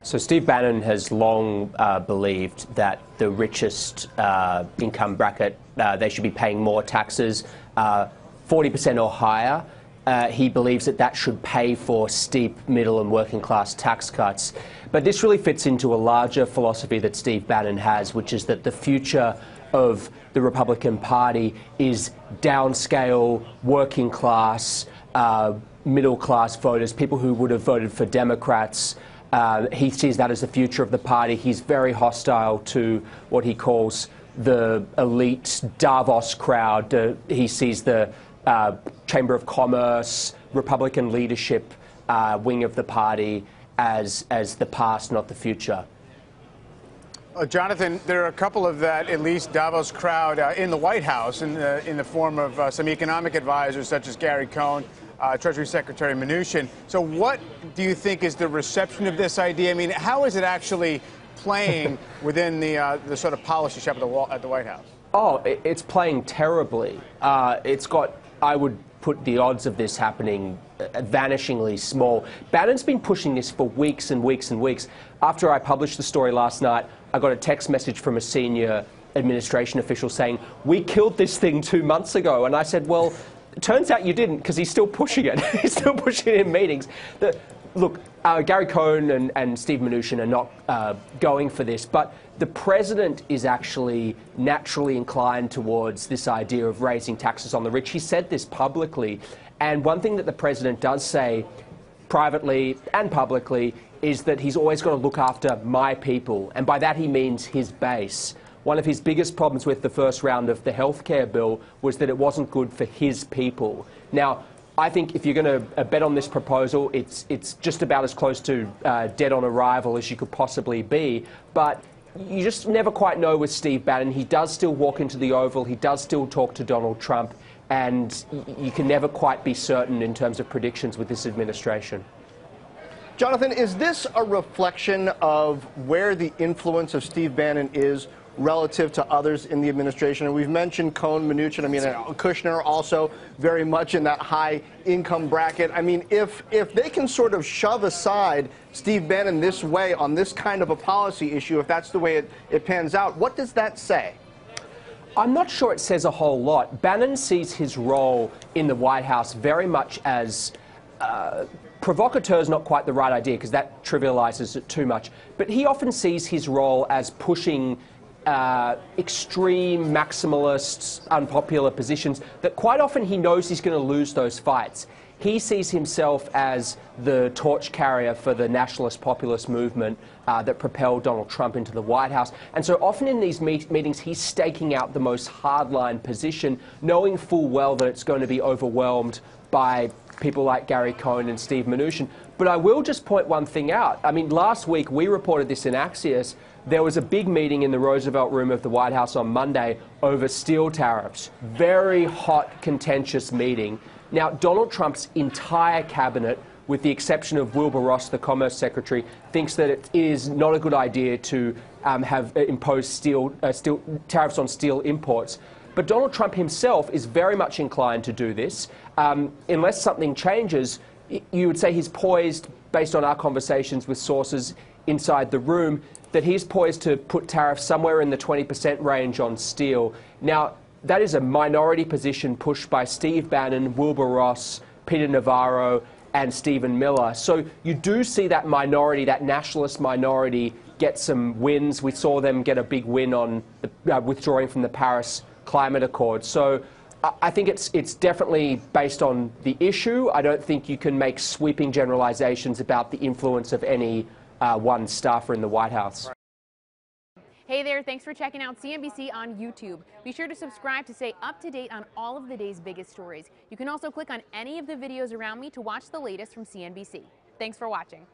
So Steve Bannon has long believed that the richest income bracket, they should be paying more taxes, 40% or higher. He believes that that should pay for steep middle and working class tax cuts. But this really fits into a larger philosophy that Steve Bannon has, which is that the future of the Republican Party is downscale, working class, middle class voters, people who would have voted for Democrats. He sees that as the future of the party. He's very hostile to what he calls the elite Davos crowd. He sees the Chamber of Commerce, Republican leadership wing of the party as the past, not the future. Jonathan, there are a couple of that at least Davos crowd in the White House in the form of some economic advisors such as Gary Cohn, Treasury Secretary Mnuchin. So what do you think is the reception of this idea? I mean, how is it actually playing within the sort of policy shop at the White House? Oh, it's playing terribly. It's got, I would put the odds of this happening vanishingly small. Bannon's been pushing this for weeks and weeks and weeks. After I published the story last night, I got a text message from a senior administration official saying, "We killed this thing 2 months ago." And I said, well, it turns out you didn't, because he's still pushing it. He's still pushing it in meetings. Look, Gary Cohn and Steve Mnuchin are not going for this, but the president is actually naturally inclined towards this idea of raising taxes on the rich. He said this publicly. And one thing that the president does say privately and publicly is that he's always got to look after my people. And by that he means his base. One of his biggest problems with the first round of the healthcare bill was that it wasn't good for his people. Now, I think if you're going to bet on this proposal, it's just about as close to dead on arrival as you could possibly be. But you just never quite know with Steve Bannon. He does still walk into the Oval. He does still talk to Donald Trump. And you can never quite be certain in terms of predictions with this administration. Jonathan, is this a reflection of where the influence of Steve Bannon is relative to others in the administration? And we've mentioned Cohn, Mnuchin, I mean, Kushner also very much in that high income bracket. I mean, if they can sort of shove aside Steve Bannon this way on this kind of a policy issue, if that's the way it pans out, what does that say? I'm not sure it says a whole lot. Bannon sees his role in the White House very much as provocateur is not quite the right idea, because that trivializes it too much. But he often sees his role as pushing extreme maximalists, unpopular positions that quite often he knows he's going to lose those fights. He sees himself as the torch carrier for the nationalist populist movement that propelled Donald Trump into the White House. And so often in these meetings, he's staking out the most hardline position, knowing full well that it's going to be overwhelmed by people like Gary Cohn and Steve Mnuchin. But I will just point one thing out. I mean, last week, we reported this in Axios. There was a big meeting in the Roosevelt Room of the White House on Monday over steel tariffs. Very hot, contentious meeting. Now, Donald Trump's entire cabinet, with the exception of Wilbur Ross, the Commerce Secretary, thinks that it is not a good idea to have imposed tariffs on steel imports. But Donald Trump himself is very much inclined to do this. Unless something changes, you would say he's poised, based on our conversations with sources inside the room, that he's poised to put tariffs somewhere in the 20% range on steel. Now, that is a minority position pushed by Steve Bannon, Wilbur Ross, Peter Navarro, and Stephen Miller. So you do see that minority, that nationalist minority, get some wins. We saw them get a big win on withdrawing from the Paris Climate Accord. So I think it's definitely based on the issue. I don't think you can make sweeping generalizations about the influence of any one staffer in the White House. Hey there, thanks for checking out CNBC on YouTube. Be sure to subscribe to stay up to date on all of the day's biggest stories. You can also click on any of the videos around me to watch the latest from CNBC. Thanks for watching.